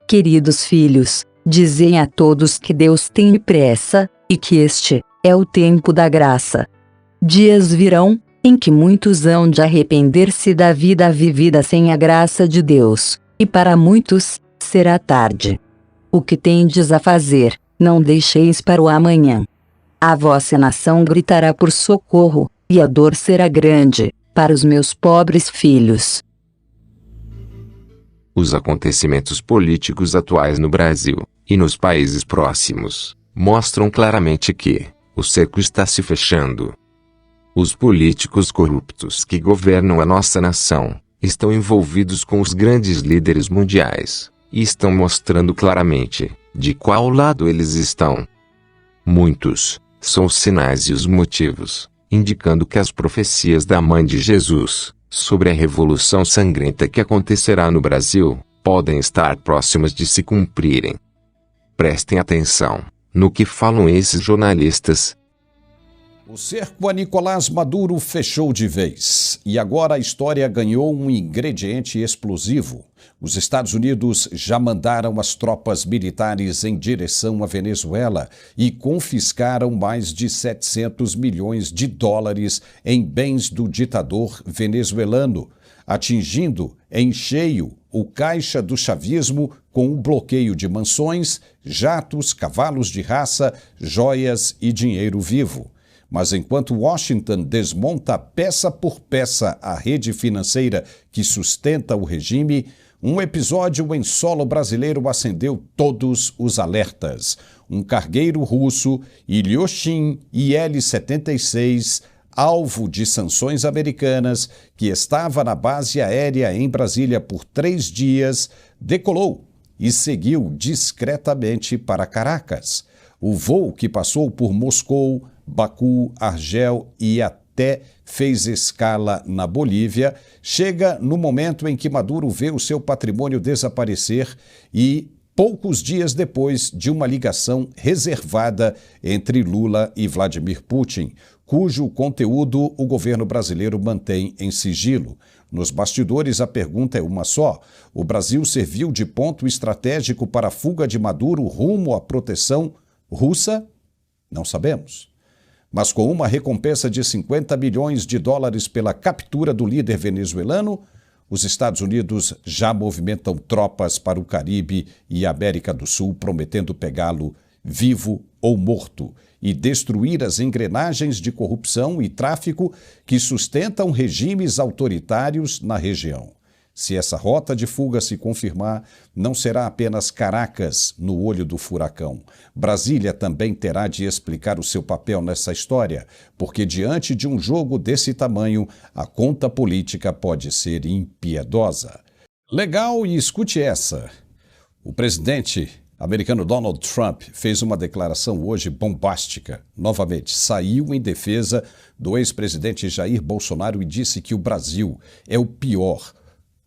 Queridos filhos, dizem a todos que Deus tem pressa, e que este é o tempo da graça. Dias virão, em que muitos hão de arrepender-se da vida vivida sem a graça de Deus, e para muitos, será tarde. O que tendes a fazer, não deixeis para o amanhã. A vossa nação gritará por socorro, e a dor será grande, para os meus pobres filhos. Os acontecimentos políticos atuais no Brasil, e nos países próximos, mostram claramente que o cerco está se fechando. Os políticos corruptos que governam a nossa nação estão envolvidos com os grandes líderes mundiais e estão mostrando claramente de qual lado eles estão. Muitos são os sinais e os motivos, indicando que as profecias da mãe de Jesus sobre a revolução sangrenta que acontecerá no Brasil podem estar próximas de se cumprirem. Prestem atenção no que falam esses jornalistas. O cerco a Nicolás Maduro fechou de vez, e agora a história ganhou um ingrediente explosivo. Os Estados Unidos já mandaram as tropas militares em direção à Venezuela e confiscaram mais de 700 milhões de dólares em bens do ditador venezuelano, atingindo em cheio o caixa do chavismo com o bloqueio de mansões, jatos, cavalos de raça, joias e dinheiro vivo. Mas enquanto Washington desmonta peça por peça a rede financeira que sustenta o regime, um episódio em solo brasileiro acendeu todos os alertas. Um cargueiro russo, Ilyushin IL-76, alvo de sanções americanas, que estava na base aérea em Brasília por 3 dias, decolou e seguiu discretamente para Caracas. O voo, que passou por Moscou, Baku, Argel e até fez escala na Bolívia, chega no momento em que Maduro vê o seu patrimônio desaparecer e poucos dias depois de uma ligação reservada entre Lula e Vladimir Putin, cujo conteúdo o governo brasileiro mantém em sigilo. Nos bastidores, a pergunta é uma só: o Brasil serviu de ponto estratégico para a fuga de Maduro rumo à proteção russa? Não sabemos. Mas com uma recompensa de 50 milhões de dólares pela captura do líder venezuelano, os Estados Unidos já movimentam tropas para o Caribe e América do Sul, prometendo pegá-lo vivo ou morto e destruir as engrenagens de corrupção e tráfico que sustentam regimes autoritários na região. Se essa rota de fuga se confirmar, não será apenas Caracas no olho do furacão. Brasília também terá de explicar o seu papel nessa história, porque diante de um jogo desse tamanho, a conta política pode ser impiedosa. Legal, e escute essa. O presidente americano Donald Trump fez uma declaração hoje bombástica. Novamente, saiu em defesa do ex-presidente Jair Bolsonaro e disse que o Brasil é o pior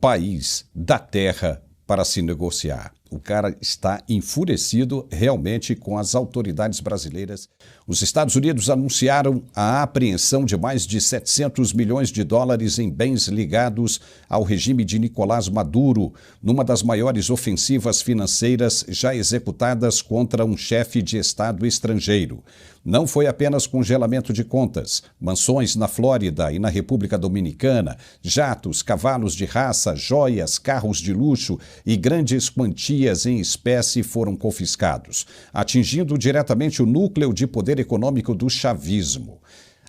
país da terra para se negociar. O cara está enfurecido realmente com as autoridades brasileiras. Os Estados Unidos anunciaram a apreensão de mais de 700 milhões de dólares em bens ligados ao regime de Nicolás Maduro, numa das maiores ofensivas financeiras já executadas contra um chefe de Estado estrangeiro. Não foi apenas congelamento de contas, mansões na Flórida e na República Dominicana, jatos, cavalos de raça, joias, carros de luxo e grandes quantias em espécie foram confiscados, atingindo diretamente o núcleo de poder econômico do chavismo.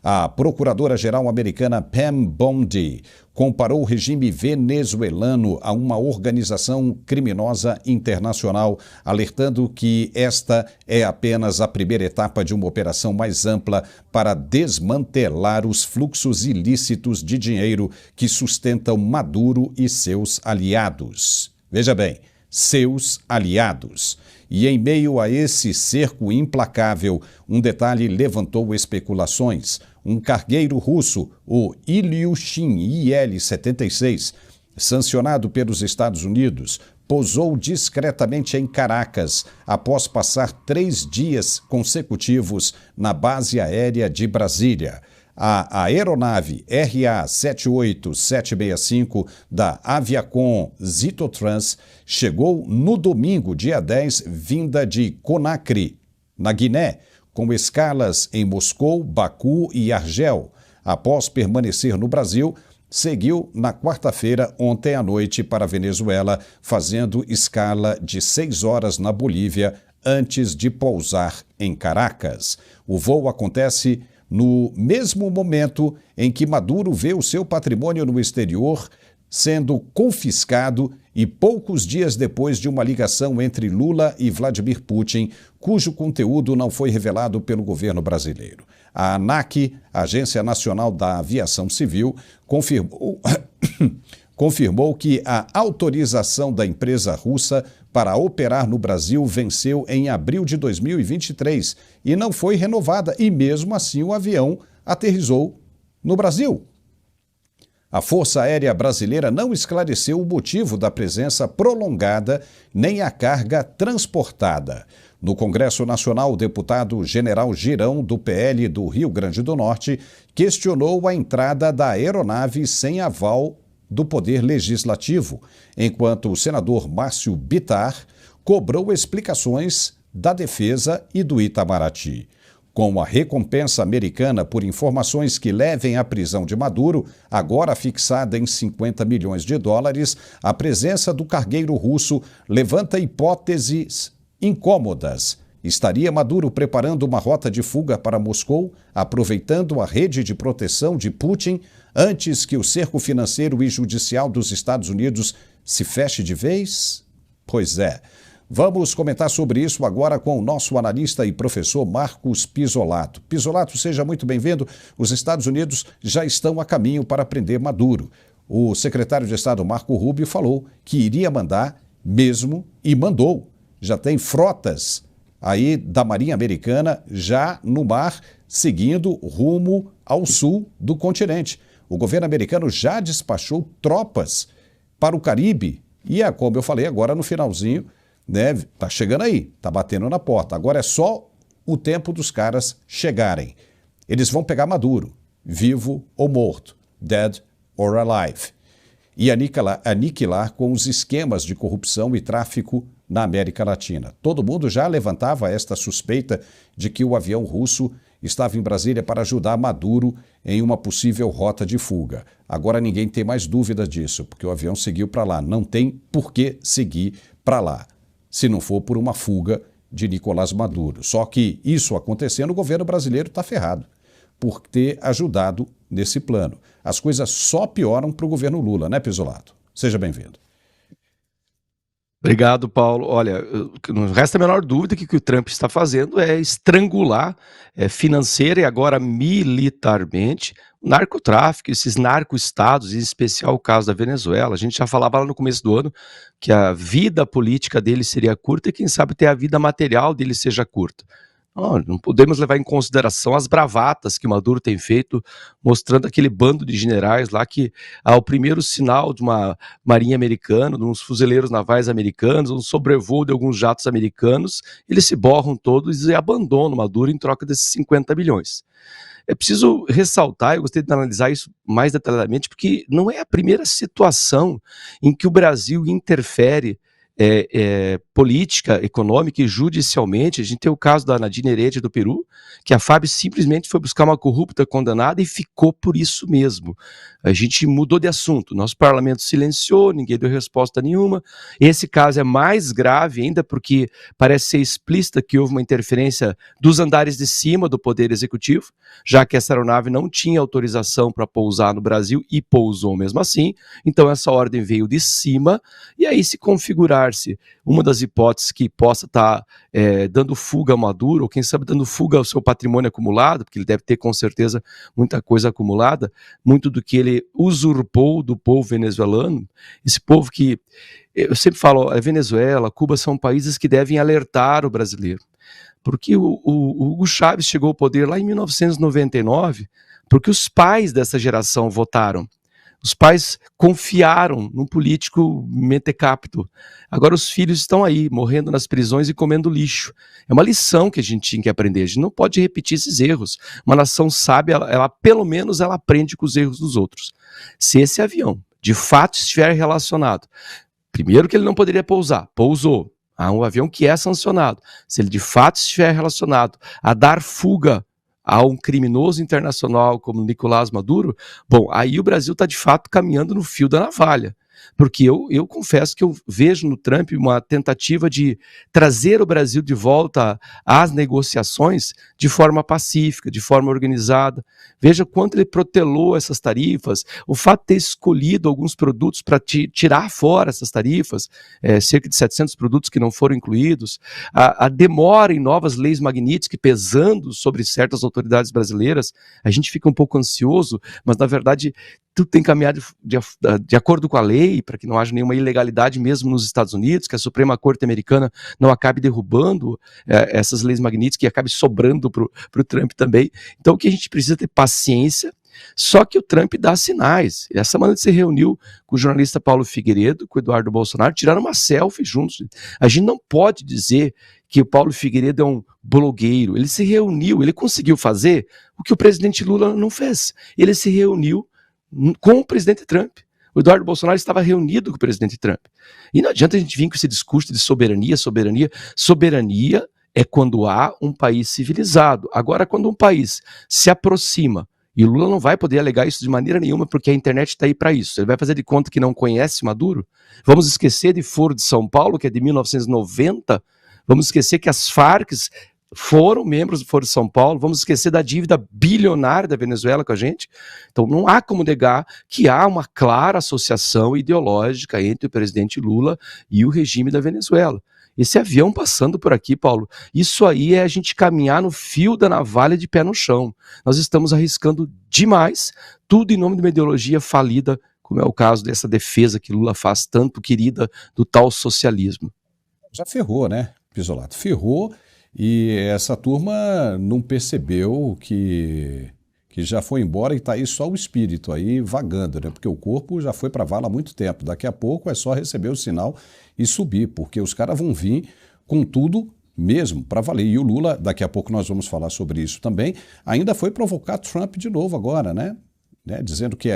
A procuradora-geral americana Pam Bondi comparou o regime venezuelano a uma organização criminosa internacional, alertando que esta é apenas a primeira etapa de uma operação mais ampla para desmantelar os fluxos ilícitos de dinheiro que sustentam Maduro e seus aliados. Veja bem, seus aliados. E em meio a esse cerco implacável, um detalhe levantou especulações. Um cargueiro russo, o Ilyushin IL-76, sancionado pelos Estados Unidos, pousou discretamente em Caracas após passar 3 dias consecutivos na base aérea de Brasília. A aeronave RA78765 da Aviacom Zitotrans chegou no domingo, dia 10, vinda de Conakry, na Guiné, com escalas em Moscou, Baku e Argel. Após permanecer no Brasil, seguiu na quarta-feira, ontem à noite, para a Venezuela, fazendo escala de 6 horas na Bolívia, antes de pousar em Caracas. O voo acontece no mesmo momento em que Maduro vê o seu patrimônio no exterior sendo confiscado e poucos dias depois de uma ligação entre Lula e Vladimir Putin, cujo conteúdo não foi revelado pelo governo brasileiro. A ANAC, Agência Nacional da Aviação Civil, confirmou que a autorização da empresa russa para operar no Brasil venceu em abril de 2023 e não foi renovada, e mesmo assim o avião aterrissou no Brasil. A Força Aérea Brasileira não esclareceu o motivo da presença prolongada nem a carga transportada. No Congresso Nacional, o deputado General Girão, do PL do Rio Grande do Norte, questionou a entrada da aeronave sem aval do Poder Legislativo, enquanto o senador Márcio Bittar cobrou explicações da Defesa e do Itamaraty. Com a recompensa americana por informações que levem à prisão de Maduro, agora fixada em 50 milhões de dólares, a presença do cargueiro russo levanta hipóteses incômodas. Estaria Maduro preparando uma rota de fuga para Moscou, aproveitando a rede de proteção de Putin, antes que o cerco financeiro e judicial dos Estados Unidos se feche de vez? Pois é. Vamos comentar sobre isso agora com o nosso analista e professor Marcos Pisolato. Pisolato, seja muito bem-vindo. Os Estados Unidos já estão a caminho para prender Maduro. O secretário de Estado Marco Rubio falou que iria mandar mesmo e mandou. Já tem frotas aí da Marinha Americana já no mar, seguindo rumo ao sul do continente. O governo americano já despachou tropas para o Caribe e, como eu falei agora no finalzinho, né, tá chegando aí, tá batendo na porta. Agora é só o tempo dos caras chegarem. Eles vão pegar Maduro, vivo ou morto, dead or alive, e aniquilar com os esquemas de corrupção e tráfico na América Latina. Todo mundo já levantava esta suspeita de que o avião russo estava em Brasília para ajudar Maduro em uma possível rota de fuga. Agora ninguém tem mais dúvida disso, porque o avião seguiu para lá. Não tem por que seguir para lá, se não for por uma fuga de Nicolás Maduro. Só que isso acontecendo, o governo brasileiro está ferrado por ter ajudado nesse plano. As coisas só pioram para o governo Lula, né, Pisolato? Seja bem-vindo. Obrigado, Paulo. Olha, não resta a menor dúvida que o que o Trump está fazendo é estrangular financeira e agora militarmente o narcotráfico, esses narco-estados, em especial o caso da Venezuela. A gente já falava lá no começo do ano que a vida política dele seria curta e quem sabe até a vida material dele seja curta. Não podemos levar em consideração as bravatas que Maduro tem feito, mostrando aquele bando de generais lá que, ao primeiro sinal de uma marinha americana, de uns fuzileiros navais americanos, um sobrevoo de alguns jatos americanos, eles se borram todos e abandonam Maduro em troca desses 50 milhões. É preciso ressaltar, eu gostaria de analisar isso mais detalhadamente, porque não é a primeira situação em que o Brasil interfere política, econômica e judicialmente. A gente tem o caso da Nadine Heredia do Peru, que a FAB simplesmente foi buscar uma corrupta condenada e ficou por isso mesmo. A gente mudou de assunto, nosso parlamento silenciou, ninguém deu resposta nenhuma. Esse caso é mais grave ainda porque parece ser explícita que houve uma interferência dos andares de cima do Poder Executivo, já que essa aeronave não tinha autorização para pousar no Brasil e pousou mesmo assim. Então essa ordem veio de cima e aí se configurar uma das hipóteses que possa estar dando fuga a Maduro, ou quem sabe dando fuga ao seu patrimônio acumulado, porque ele deve ter com certeza muita coisa acumulada, muito do que ele usurpou do povo venezuelano, esse povo que, eu sempre falo, a Venezuela, Cuba são países que devem alertar o brasileiro, porque o Hugo Chávez chegou ao poder lá em 1999, porque os pais dessa geração votaram. Os pais confiaram num político mentecapto. Agora os filhos estão aí, morrendo nas prisões e comendo lixo. É uma lição que a gente tinha que aprender. A gente não pode repetir esses erros. Uma nação sábia, ela pelo menos ela aprende com os erros dos outros. Se esse avião, de fato, estiver relacionado, primeiro que ele não poderia pousar, pousou. Há um avião que é sancionado. Se ele de fato estiver relacionado a dar fuga a um criminoso internacional como Nicolás Maduro, bom, aí o Brasil está de fato caminhando no fio da navalha. Porque eu confesso que eu vejo no Trump uma tentativa de trazer o Brasil de volta às negociações de forma pacífica, de forma organizada. Veja quanto ele protelou essas tarifas, o fato de ter escolhido alguns produtos para tirar fora essas tarifas, cerca de 700 produtos que não foram incluídos, a demora em novas leis Magnitsky pesando sobre certas autoridades brasileiras. A gente fica um pouco ansioso, mas na verdade tudo tem caminhado de acordo com a lei, para que não haja nenhuma ilegalidade mesmo nos Estados Unidos, que a Suprema Corte Americana não acabe derrubando essas leis Magnitsky e acabe sobrando para o Trump também. Então o que a gente precisa é ter paciência, só que o Trump dá sinais. Essa semana ele se reuniu com o jornalista Paulo Figueiredo, com o Eduardo Bolsonaro, tiraram uma selfie juntos. A gente não pode dizer que o Paulo Figueiredo é um blogueiro. Ele se reuniu, ele conseguiu fazer o que o presidente Lula não fez. Ele se reuniu com o presidente Trump. O Eduardo Bolsonaro estava reunido com o presidente Trump. E não adianta a gente vir com esse discurso de soberania. Soberania é quando há um país civilizado. Agora, quando um país se aproxima, e o Lula não vai poder alegar isso de maneira nenhuma, porque a internet está aí para isso. Ele vai fazer de conta que não conhece Maduro? Vamos esquecer de Foro de São Paulo, que é de 1990? Vamos esquecer que as Farc foram membros do Foro de São Paulo? Vamos esquecer da dívida bilionária da Venezuela com a gente? Então não há como negar que há uma clara associação ideológica entre o presidente Lula e o regime da Venezuela. Esse avião passando por aqui, Paulo, isso aí é a gente caminhar no fio da navalha de pé no chão. Nós estamos arriscando demais, tudo em nome de uma ideologia falida, como é o caso dessa defesa que Lula faz tanto querida do tal socialismo. Já ferrou, né, Pizzolato? Ferrou. E essa turma não percebeu que já foi embora e está aí só o espírito aí vagando, né? Porque o corpo já foi para a vala há muito tempo. Daqui a pouco é só receber o sinal e subir, porque os caras vão vir com tudo mesmo para valer. E o Lula, daqui a pouco nós vamos falar sobre isso também, ainda foi provocar Trump de novo agora, né? Dizendo que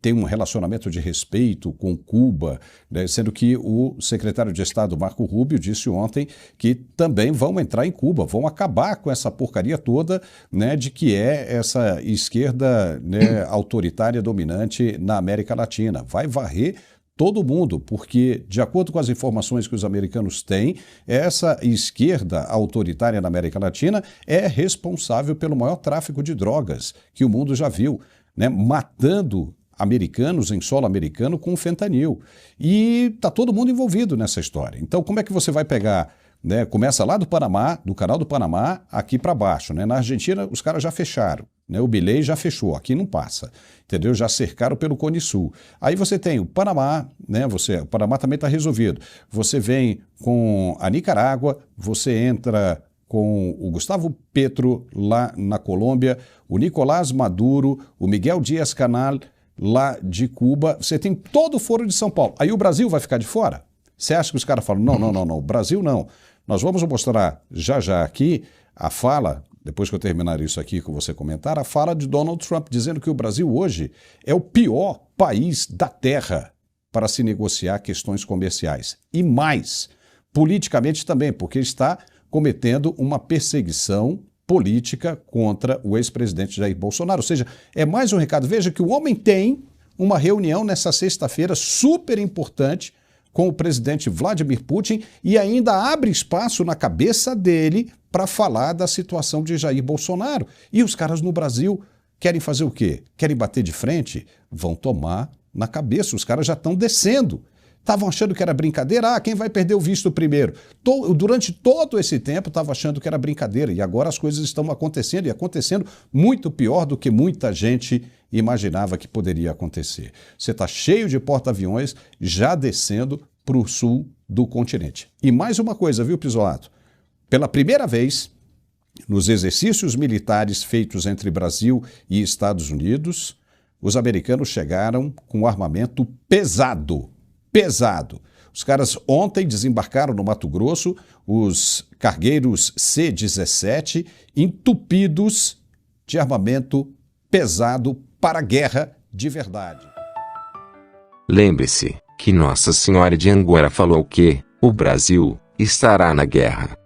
tem um relacionamento de respeito com Cuba, né? Sendo que o secretário de Estado, Marco Rubio, disse ontem que também vão entrar em Cuba, vão acabar com essa porcaria toda, né, de que é essa esquerda, né, autoritária dominante na América Latina. Vai varrer todo mundo, porque, de acordo com as informações que os americanos têm, essa esquerda autoritária na América Latina é responsável pelo maior tráfico de drogas que o mundo já viu, né? Matando americanos em solo americano com fentanil. E está todo mundo envolvido nessa história. Então, como é que você vai pegar, né? Começa lá do Panamá, do Canal do Panamá, aqui para baixo, né? Na Argentina, os caras já fecharam. Né, o Milei já fechou, aqui não passa, entendeu? Já cercaram pelo Cone Sul. Aí você tem o Panamá, né? O Panamá também está resolvido. Você vem com a Nicarágua, você entra com o Gustavo Petro lá na Colômbia, o Nicolás Maduro, o Miguel Díaz-Canel lá de Cuba. Você tem todo o Foro de São Paulo. Aí o Brasil vai ficar de fora? Você acha que os caras falam, não, o Brasil não. Nós vamos mostrar já aqui a fala, depois que eu terminar isso aqui com você comentar, a fala de Donald Trump, dizendo que o Brasil hoje é o pior país da Terra para se negociar questões comerciais. E mais, politicamente também, porque está cometendo uma perseguição política contra o ex-presidente Jair Bolsonaro. Ou seja, é mais um recado. Veja que o homem tem uma reunião nessa sexta-feira super importante com o presidente Vladimir Putin e ainda abre espaço na cabeça dele para falar da situação de Jair Bolsonaro. E os caras no Brasil querem fazer o quê? Querem bater de frente? Vão tomar na cabeça. Os caras já estão descendo. Estavam achando que era brincadeira? Quem vai perder o visto primeiro? Durante todo esse tempo estava achando que era brincadeira e agora as coisas estão acontecendo e acontecendo muito pior do que muita gente imaginava que poderia acontecer. Você está cheio de porta-aviões já descendo para o sul do continente. E mais uma coisa, viu, Pizzolato? Pela primeira vez, nos exercícios militares feitos entre Brasil e Estados Unidos, os americanos chegaram com armamento pesado. Pesado. Os caras ontem desembarcaram no Mato Grosso, os cargueiros C-17, entupidos de armamento pesado para a guerra de verdade. Lembre-se que Nossa Senhora de Anguera falou que o Brasil estará na guerra.